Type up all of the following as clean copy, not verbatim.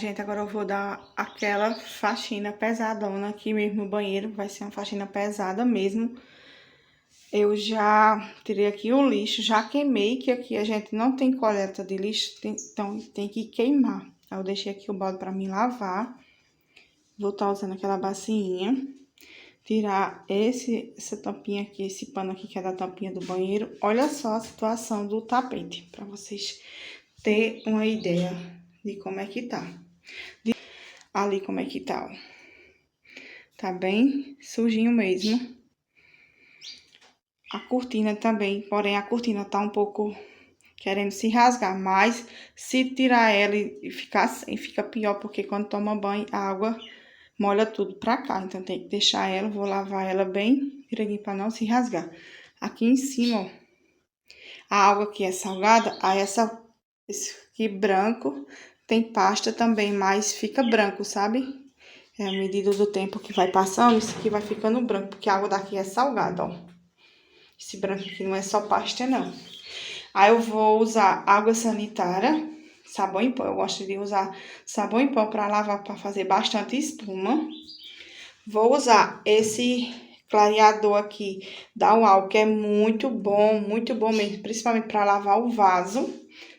gente, agora eu vou dar aquela faxina pesadona aqui mesmo no banheiro. Vai ser uma faxina pesada mesmo. Eu já tirei aqui o lixo, já queimei, que aqui a gente não tem coleta de lixo, então tem que queimar. Aí eu deixei aqui o balde pra mim lavar. Vou estar usando aquela bacinha. Tirar essa tampinha aqui, esse pano aqui que é da tampinha do banheiro. Olha só a situação do tapete, pra vocês terem uma ideia de como é que tá. Ali como é que tá, ó. Tá bem sujinho mesmo. A cortina também, porém a cortina tá um pouco querendo se rasgar, mas se tirar ela e ficar assim, fica pior, porque quando toma banho, a água molha tudo pra cá. Então tem que deixar ela, vou lavar ela bem direitinho pra não se rasgar. Aqui em cima, ó, a água aqui é salgada, aí esse aqui branco tem pasta também, mas fica branco, sabe? É a medida do tempo que vai passando, isso aqui vai ficando branco, porque a água daqui é salgada, ó. Esse branco aqui não é só pasta, não. Aí eu vou usar água sanitária, sabão em pó. Eu gosto de usar sabão em pó para lavar, para fazer bastante espuma. Vou usar esse clareador aqui da Uau, que é muito bom mesmo, principalmente para lavar o vaso.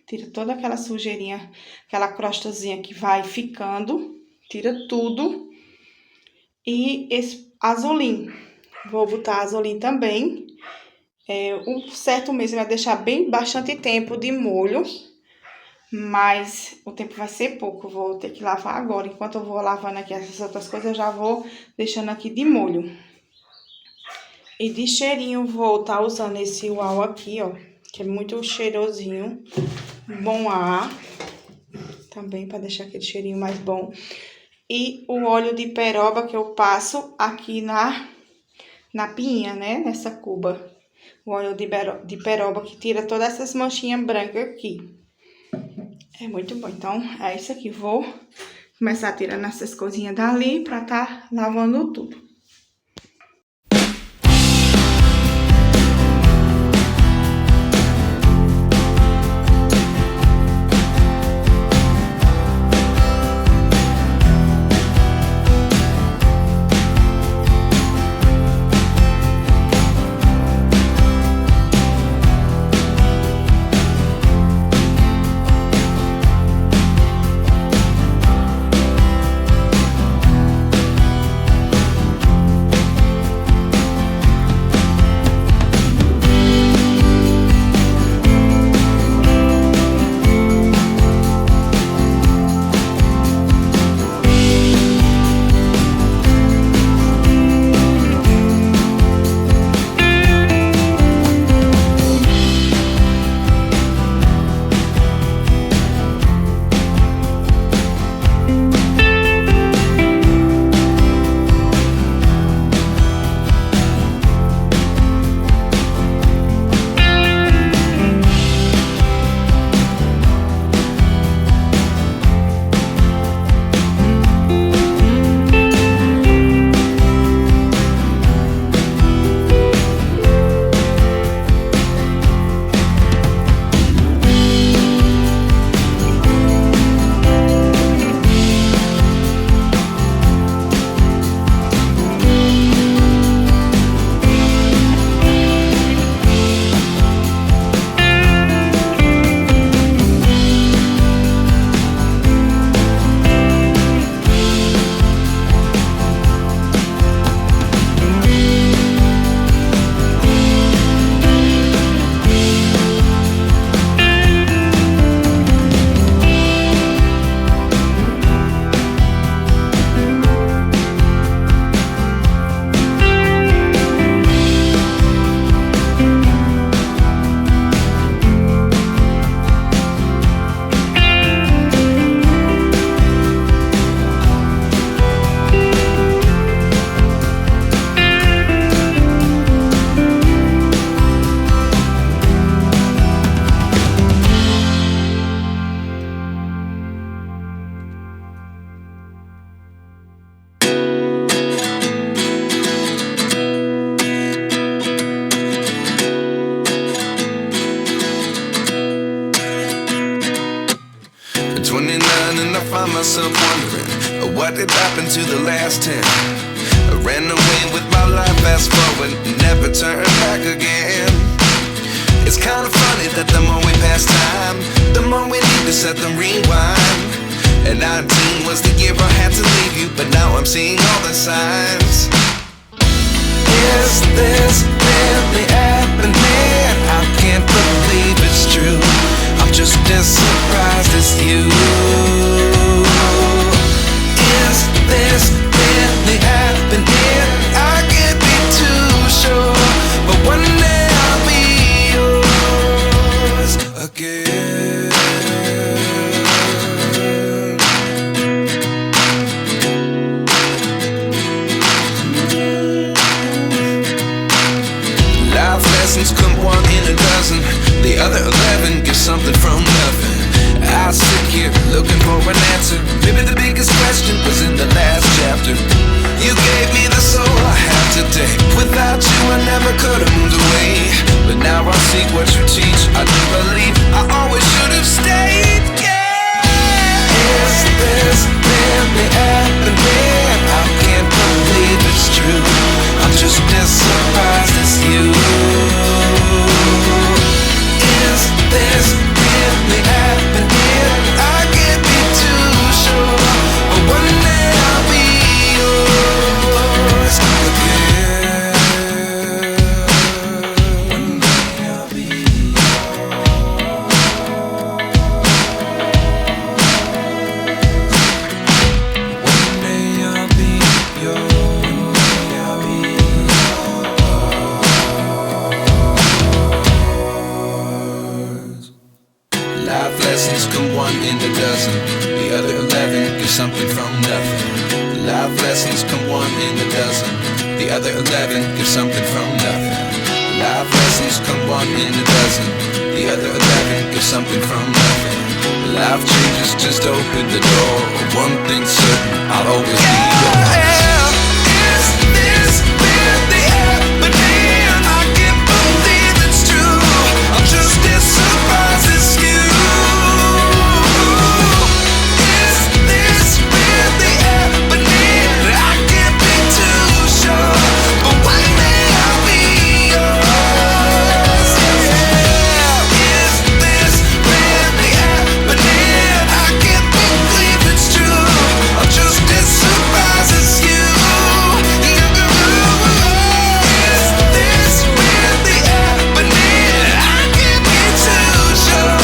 Tira toda aquela sujeirinha, aquela crostazinha que vai ficando, tira tudo. E esse azolim, vou botar azolim também. O certo mesmo é deixar bastante tempo de molho, mas o tempo vai ser pouco, eu vou ter que lavar agora. Enquanto eu vou lavando aqui essas outras coisas, eu já vou deixando aqui de molho. E de cheirinho, vou estar usando esse Uau aqui, ó, que é muito cheirosinho, bom ar, também para deixar aquele cheirinho mais bom. E o óleo de peroba que eu passo aqui na pinha, né, nessa cuba. O óleo de peroba que tira todas essas manchinhas brancas aqui. É muito bom. Então, é isso aqui. Vou começar tirando essas coisinhas dali pra tá lavando tudo. was 10. I ran away with my life, fast forward, never turn back again. It's kinda funny that the more we pass time, the more we need to set the rewind. And 19 was the year I had to leave you, but now I'm seeing all the signs. Is this really happening? I can't believe it's true. I'm just as surprised as you. Is this really happening? I can't be too sure, but one day I'll be yours again. Life lessons come one in a dozen. The other 11 give something from nothing. I sit here looking for an answer. Maybe the biggest question was in the last chapter. You gave me the soul I have today. Without you I never could have moved away. But now I see what you teach. I do believe I always should have stayed. Yeah. Is this really happening? I can't believe it's true. I'm just as surprised as you. Is this really happening? I can't be too sure, but one day I'll be yours again. One day I'll be One day I'll be yours. I'll be yours. Life lessons come one in a dozen. The other 11 give something from nothing. Life lessons come one in a dozen. The other 11 give something from nothing. Life lessons come one in a dozen. The other 11 give something from nothing. Life changes just open the door. One thing's certain, I'll always be yours. Is this really happening? I can't believe it's true. I'm just as surprised as you. Is this really happening? I can't be too sure, but one day I'll be yours. Yeah. Is this really happening? I can't believe it's true. I'm just as surprised as you. Is this really happening? I can't be too sure,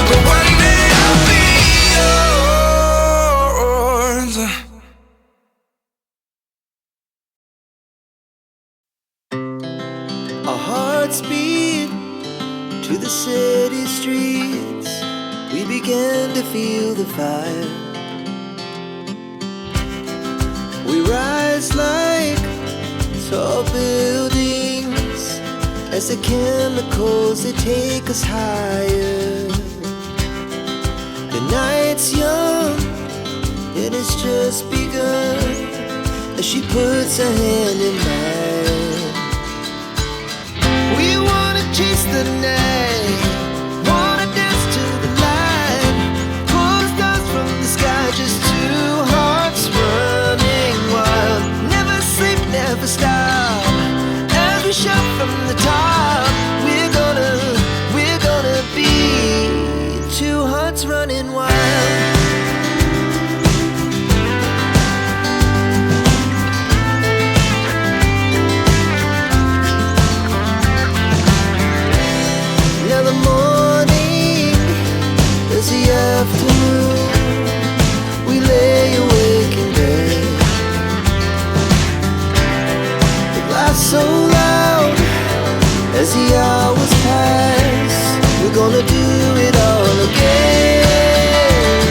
but one day I'll be yours. Our hearts beat to the city streets. We began to feel the fire. We rise like tall buildings as the chemicals they take us higher. The night's young, it has just begun as she puts her hand in mine. We wanna chase the night, wanna dance to the light, pull stars from the sky, just two hearts running wild. Never sleep, never stop, as we shout from the top. We're gonna be two hearts running wild. Now the morning is the afternoon. We lay awake in bed. The glass so loud as the hours pass. We're gonna do it all again.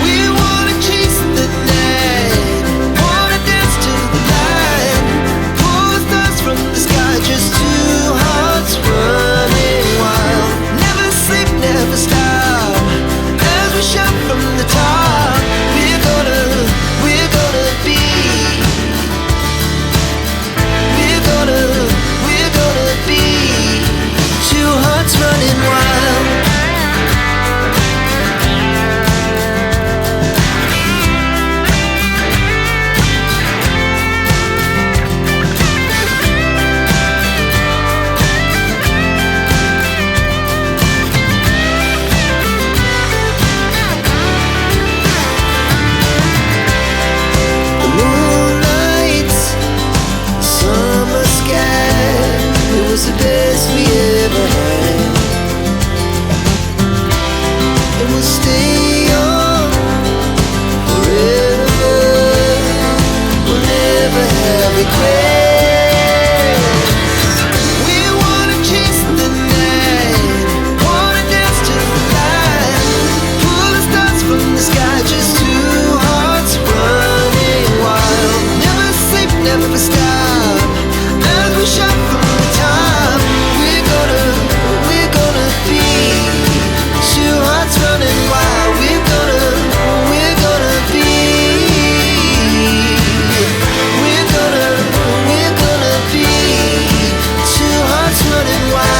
We wanna chase the night, wanna dance to the light, pull stars from the sky, just two hearts running wild. Never sleep, never stop, as we shout from the top. We're gonna be. We're gonna be. never stop. As we shout from the top, we're gonna be two hearts running wild. We're gonna be, we're gonna be two hearts running wild.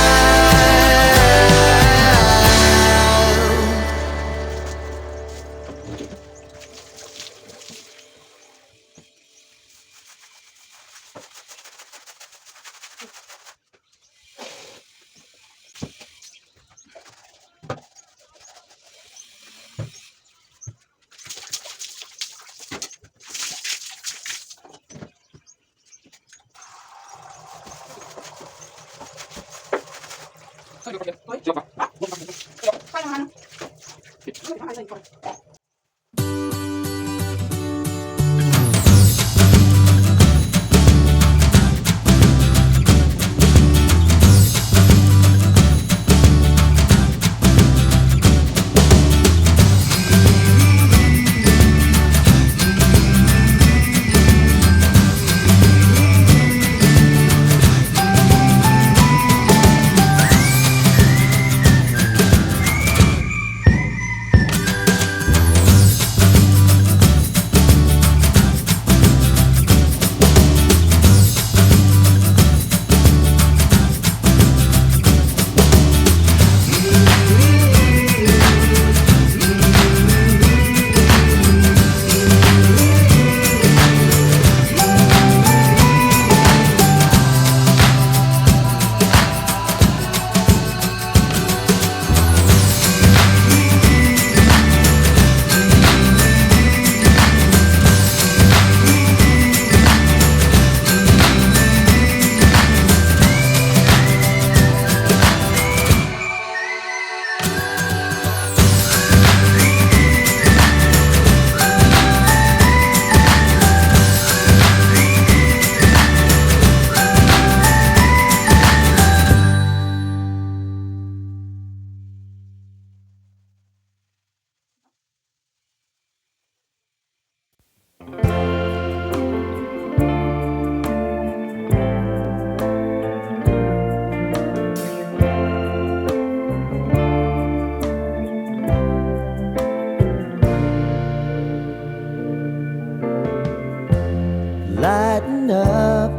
Lighten up,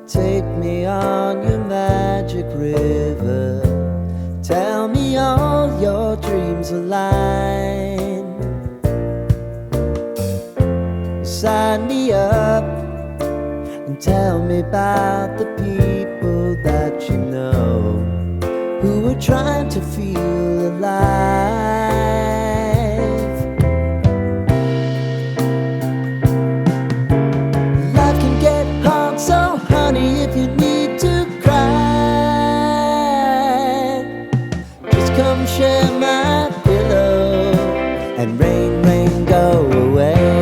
take me on your magic river. Tell me all your dreams align. Sign me up and tell me about the people that you know who are trying to feel alive. Life can get hard, so honey, if you need to cry, just come share my pillow and rain, rain, go away.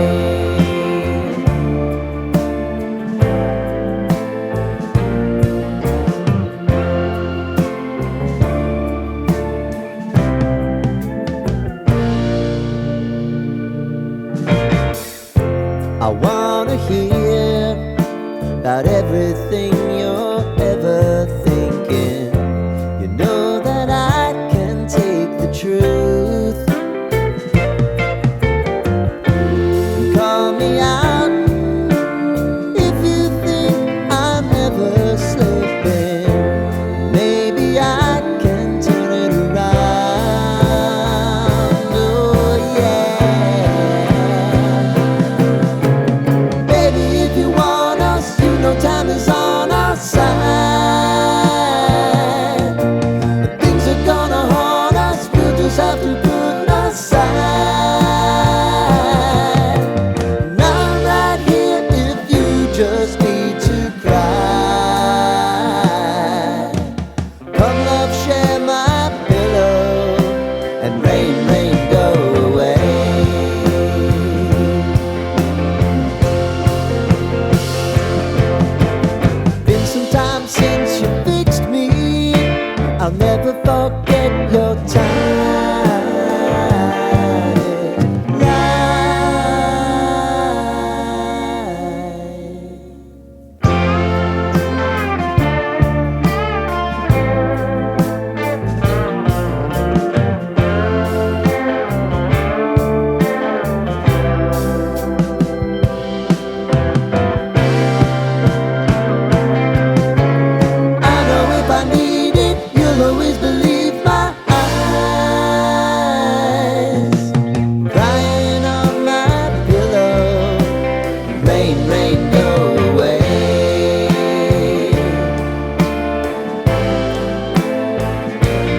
I wanna hear about everything you're ever thinking. You know that I can take the truth. And call me out if you think I'm never slipping. Maybe I can turn it around. Oh yeah. Baby, if you want us, you know time is on our side. But things are gonna haunt us, we'll just have to put aside. And I'm right here if you just need to cry. Come love, share my pillow and rain, rain, go away. Been some time since you fixed me. I'll never forget your time. Light. rain go away.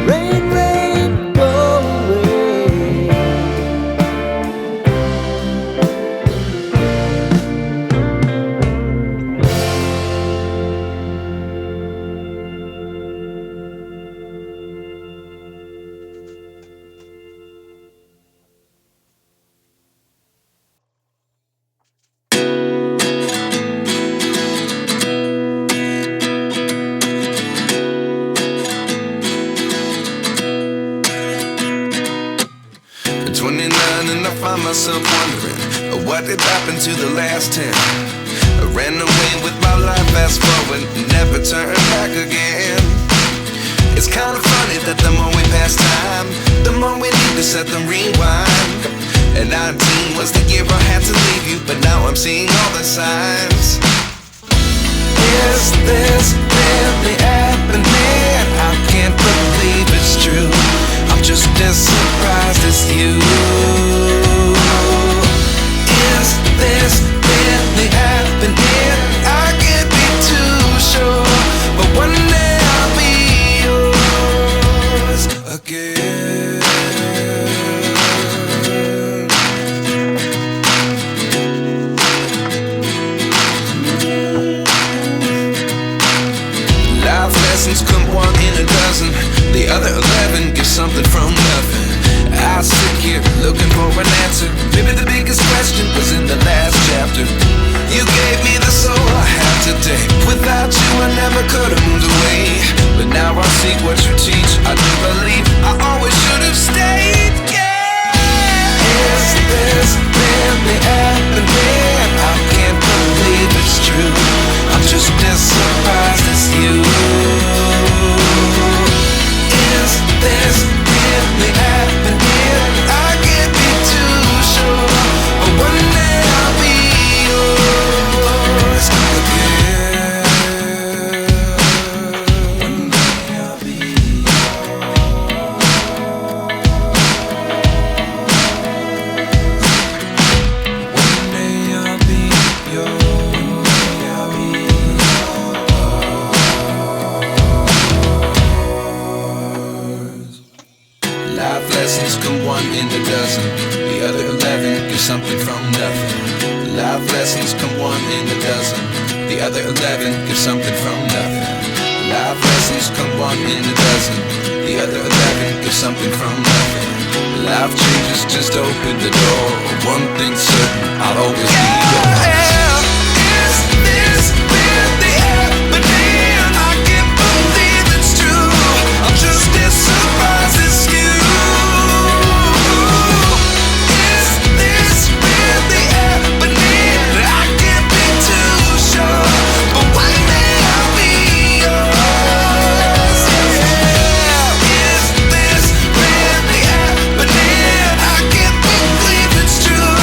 Rain, rain, go away. At 29 and I find myself wondering what did happen to the last 10. I ran away with my life, fast forward, never turn back again. It's kind of funny that the more we pass time, the more we need to set them rewind. And 19 was the year I had to leave you, but now I'm seeing all the signs. Is this really happening? I can't believe it's true. I'm just as surprised as you. Is this really happening? I can't be too sure, but one day I'll be yours again. Life lessons come one in a dozen. The other 11 give something from nothing. I sit here looking for an answer. Maybe the biggest question was in the last chapter. You gave me the soul I have today. Without you I never could have moved away. But now I see what you teach. I do believe I always should have stayed. Yeah. Is this really happening? I can't believe it's true. I'm just as surprised as you. Is this really happening? I can't be too sure, but one day I'll be yours again. One day I'll be yours. One day I'll be yours. One day I'll be yours. Life lessons come one in a dozen. The other 11 give something from nothing. Life lessons come one in a dozen. The other 11 give something from nothing. Life lessons come one in a dozen. The other 11 give something from nothing. Life changes just open the door. One thing's certain, I'll always be yours. Is this really happening? I can't believe it's true. I'm just as surprised as you. Is this really happening? I can't be too sure, but one day I'll be yours. Yeah. Is this really happening? I can't believe it's true.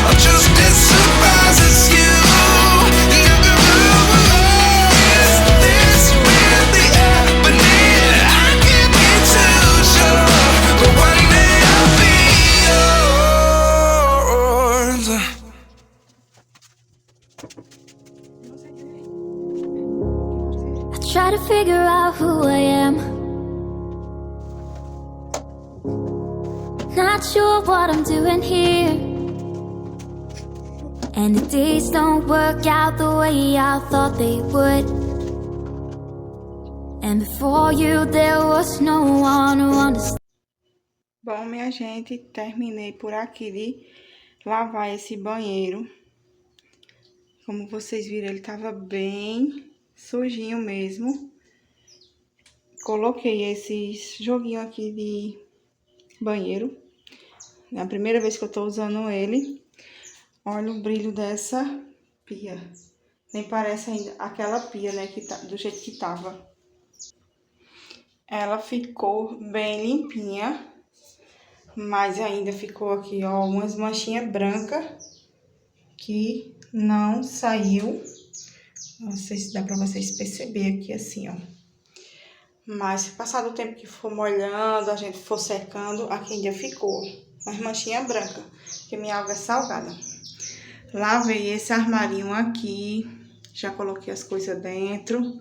I'm just as surprised as you. Is this really happening? I can't be too sure, but one day I'll be yours. I try to figure out who I am. Not sure what I'm doing here. And the days don't work out the way I thought they would. And before you there was no one who understood. Bom, minha gente, terminei por aqui de lavar esse banheiro. Como vocês viram, ele tava bem sujinho mesmo. Coloquei esse joguinho aqui de banheiro. É a primeira vez que eu tô usando ele. Olha o brilho dessa pia. Nem parece ainda aquela pia, né, que tá, do jeito que tava. Ela ficou bem limpinha. Mas ainda ficou aqui, ó, umas manchinhas brancas que não saiu. Não sei se dá pra vocês perceberem aqui assim, ó. Mas, passado o tempo que for molhando, a gente for secando, aqui ainda ficou umas manchinhas brancas, porque minha água é salgada. Lavei esse armarinho aqui, já coloquei as coisas dentro,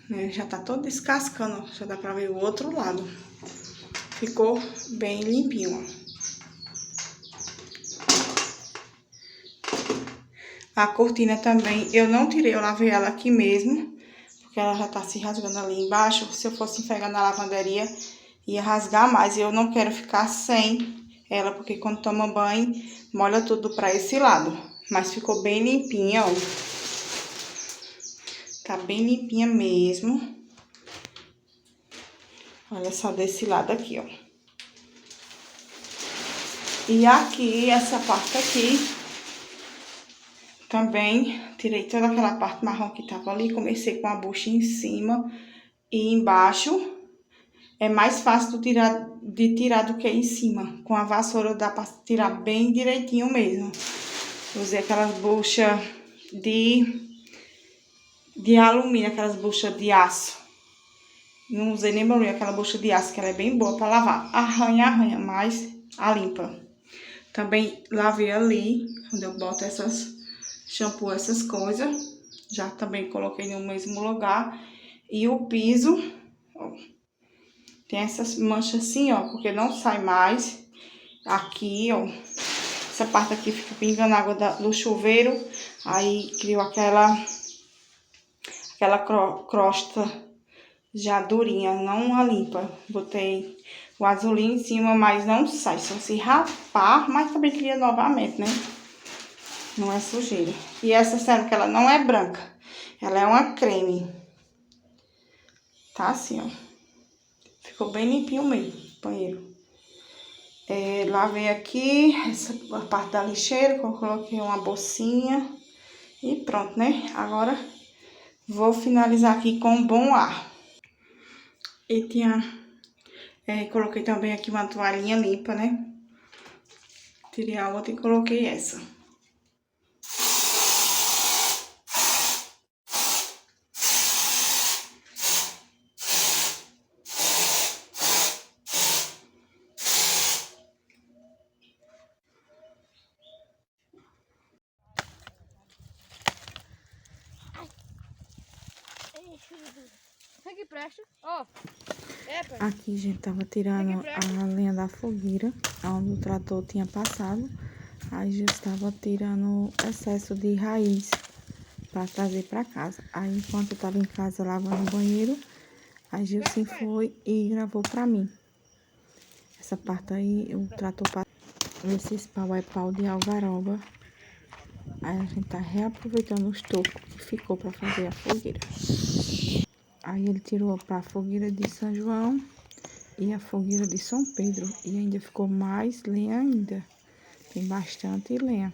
né? Já tá todo descascando, já dá pra ver o outro lado. Ficou bem limpinho, ó. A cortina também, eu não tirei, eu lavei ela aqui mesmo, porque ela já tá se rasgando ali embaixo. Se eu fosse pegar na lavanderia, ia rasgar mais. E eu não quero ficar sem ela, porque quando toma banho, molha tudo pra esse lado. Mas ficou bem limpinha, ó. Tá bem limpinha mesmo. Olha só desse lado aqui, ó. E aqui, essa parte aqui, também tirei toda aquela parte marrom que tava ali. Comecei com a bucha em cima e embaixo. É mais fácil de tirar do que em cima. Com a vassoura dá pra tirar bem direitinho mesmo. Usei aquelas buchas de alumínio, aquelas buchas de aço. Não usei nem barulho, aquela bucha de aço, que ela é bem boa pra lavar. Arranha, mas a limpa. Também lavei ali, onde eu boto essas shampoo, essas coisas. Já também coloquei no mesmo lugar. E o piso, ó, tem essas manchas assim, ó, porque não sai mais. Aqui, ó, essa parte aqui fica pingando água do chuveiro. Aí criou aquela crosta já durinha, não a limpa. Botei o azulinho em cima, mas não sai. Só se rapar, mas também cria novamente, né? Não é sujeira. E essa cerâmica, ela não é branca. Ela é uma creme. Tá assim, ó. Ficou bem limpinho mesmo, banheiro. Lavei aqui essa parte da lixeira, que eu coloquei uma bolsinha. E pronto, né? Agora vou finalizar aqui com um bom ar. E coloquei também aqui uma toalhinha limpa, né? Tirei a outra e coloquei essa. Aqui presta. Ó. Aqui, gente, tava tirando a lenha da fogueira, onde o trator tinha passado. Aí já estava tirando excesso de raiz para trazer para casa. Aí, enquanto eu tava em casa lavando o banheiro, a Gilson foi e gravou para mim. Essa parte aí, o trator passou. Esses pau é pau de algaroba. Aí a gente tá reaproveitando os tocos que ficou para fazer a fogueira. Aí ele tirou para a fogueira de São João e a fogueira de São Pedro. E ainda ficou mais lenha ainda. Tem bastante lenha.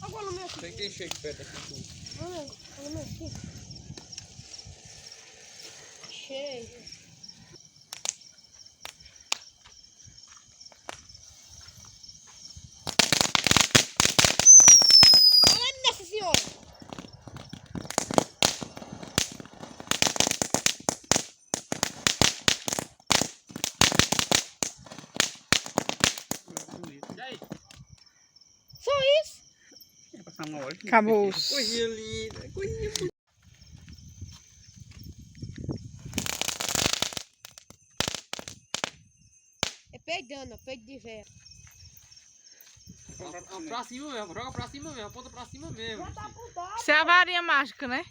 Agora no meu aqui. Tem que encher aqui perto aqui. Olha no meu aqui. Cheio. Olha nessa senhora. E aí? Só isso? É passar uma hora. Acabou. Coisinha linda, coisinha bonita. É peidando, peito de véia. Pra cima mesmo, joga pra cima mesmo, aponta pra cima mesmo. Já tá apontado. Isso é a varinha mágica, né?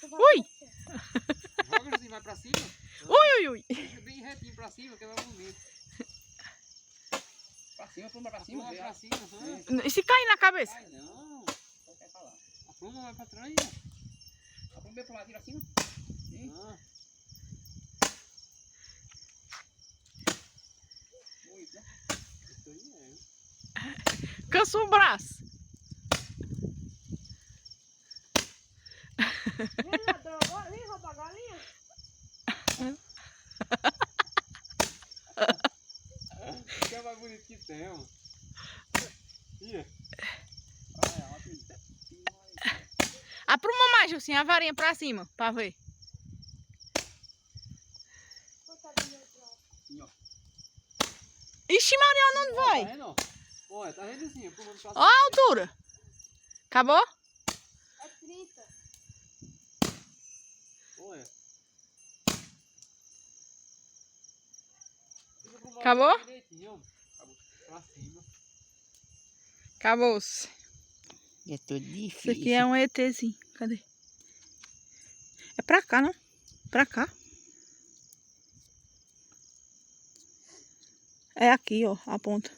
Ui! Joga assim, vai pra cima. Ui, ui, ui. Deixa bem retinho pra cima, que é mais bonito. Pra cima, pluma pra cima. Pluma pra cima, E se cair na cabeça? Ai, não. Não quer falar. A pluma vai pra trás. A pluma vai pro lado, tira acima. Ah. Muito, né? Isso aí é. Cansa o braço. Vem ladrão agora, vem roubar a galinha. Que é mais bonito que tem, mano. Ia. Apruma mais, assim, a varinha pra cima, pra ver. Assim, ó. Ixi, Maria, onde Tá vai? vendo, ó? Olha, tá vendo assim, plumando pra Ó cima. a altura. Acabou? É 30. Olha. Acabou? Direitinho, ó. Acabou. Pra cima. Acabou-se. É tudo Isso difícil. aqui é um ETzinho. Cadê? É pra cá, não? Pra cá. É aqui, ó, a ponta.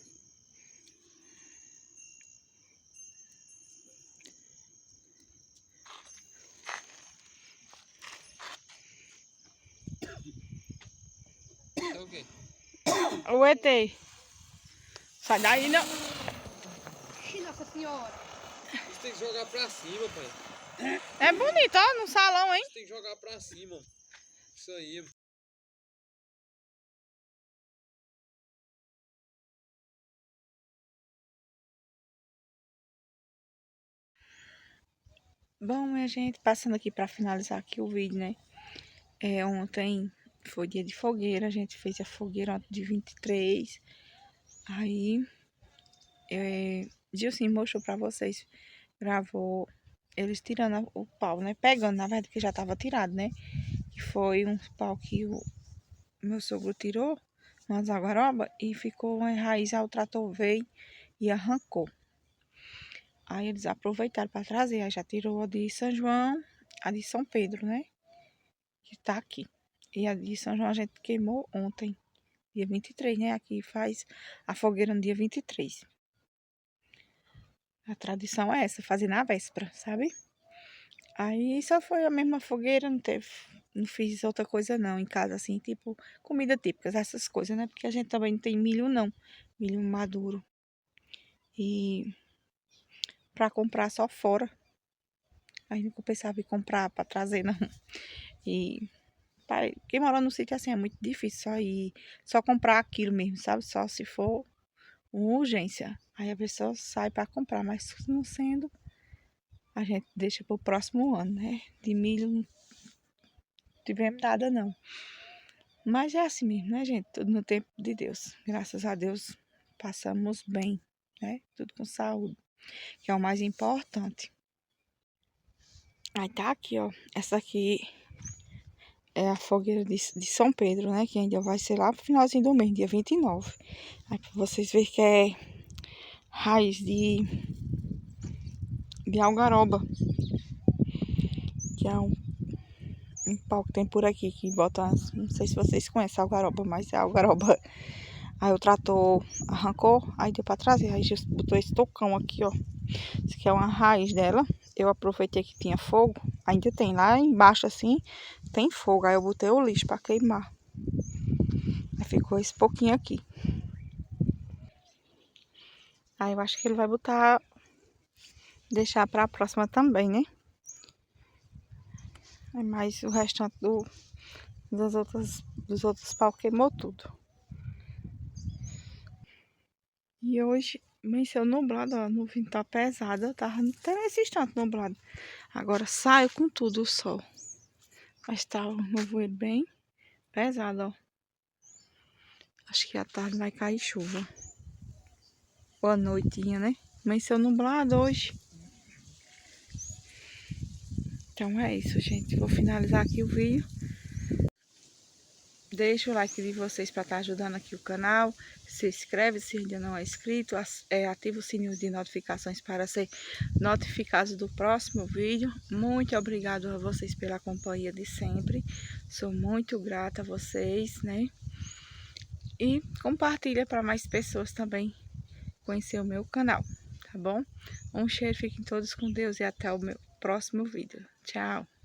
É o quê? O ET. Sai daí, não. Ixi, Nossa Senhora. Você tem que jogar pra cima, pai. É bonito, ó, no salão, hein? Você tem que jogar pra cima. Isso aí. Bom, minha gente, passando aqui pra finalizar aqui o vídeo, né? Ontem foi dia de fogueira, a gente fez a fogueira ontem de 23. Aí, Gilson mostrou pra vocês, gravou eles tirando o pau, né? Pegando, na verdade, que já tava tirado, né? Que foi um pau que o meu sogro tirou, umas aguaroba, e ficou uma raiz, aí o trator veio e arrancou. Aí eles aproveitaram para trazer, aí já tirou a de São João, a de São Pedro, né? Que tá aqui. E a de São João a gente queimou ontem, dia 23, né? Aqui faz a fogueira no dia 23. A tradição é essa, fazer na véspera, sabe? Aí só foi a mesma fogueira, não fiz outra coisa não em casa, assim, tipo, comida típica, essas coisas, né? Porque a gente também não tem milho não, milho maduro. E pra comprar só fora. Aí não compensava ir comprar pra trazer, não. E quem mora no sítio assim é muito difícil só comprar aquilo mesmo, sabe? Só se for uma urgência. Aí a pessoa sai pra comprar, mas não sendo, a gente deixa pro próximo ano, né? De milho não tivemos nada, não. Mas é assim mesmo, né, gente? Tudo no tempo de Deus. Graças a Deus passamos bem, né? Tudo com saúde, que é o mais importante. Aí tá aqui, ó. Essa aqui é a fogueira de São Pedro, né? Que ainda vai ser lá pro finalzinho do mês, dia 29. Aí pra vocês verem que é raiz de algaroba. Que é um pau que tem por aqui, que bota, não sei se vocês conhecem a algaroba, mas é a algaroba. Aí o trator arrancou, aí deu pra trazer. Aí já botou esse tocão aqui, ó. Isso aqui é uma raiz dela. Eu aproveitei que tinha fogo, ainda tem lá embaixo assim, tem fogo. Aí eu botei o lixo pra queimar. Aí ficou esse pouquinho aqui. Aí eu acho que ele vai botar, deixar para a próxima também, né? Mas o restante dos outros pau queimou tudo. E hoje amanheceu nublado, ó, a nuvem tá pesada, tava até nesse instante nublado. Agora saiu com tudo o sol. Mas tá um nevoeiro bem pesado, ó. Acho que à tarde vai cair chuva. Boa noitinha, né? Amanheceu nublado hoje. Então é isso, gente. Vou finalizar aqui o vídeo. Deixa o like de vocês para estar ajudando aqui o canal. Se inscreve se ainda não é inscrito. Ativa o sininho de notificações para ser notificado do próximo vídeo. Muito obrigado a vocês pela companhia de sempre. Sou muito grata a vocês, né? E compartilha para mais pessoas também conhecer o meu canal, tá bom? Um cheiro, fiquem todos com Deus e até o meu próximo vídeo. Tchau!